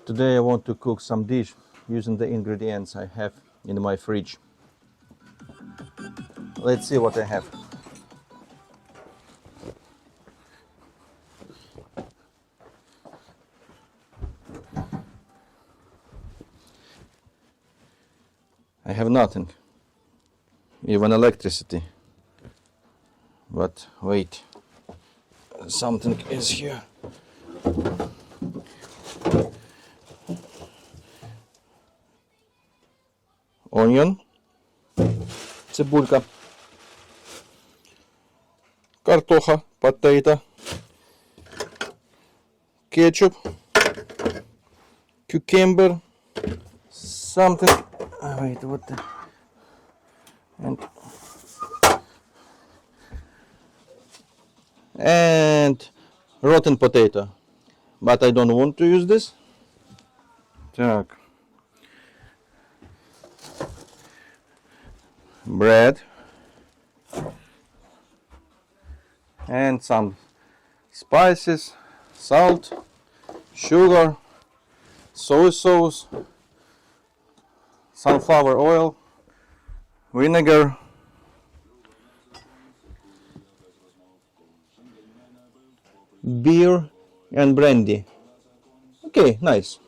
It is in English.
Today I want to cook some dish using the ingredients I have in my fridge. Let's see what I have. I have nothing, even electricity. But wait, something is here. Onion, цибулька, картоха, potato, ketchup, cucumber, something. Wait, what the? And rotten potato, but I don't want to use this. Так. Bread and some spices, salt, sugar, soy sauce, sunflower oil, vinegar, beer and brandy. Okay, nice.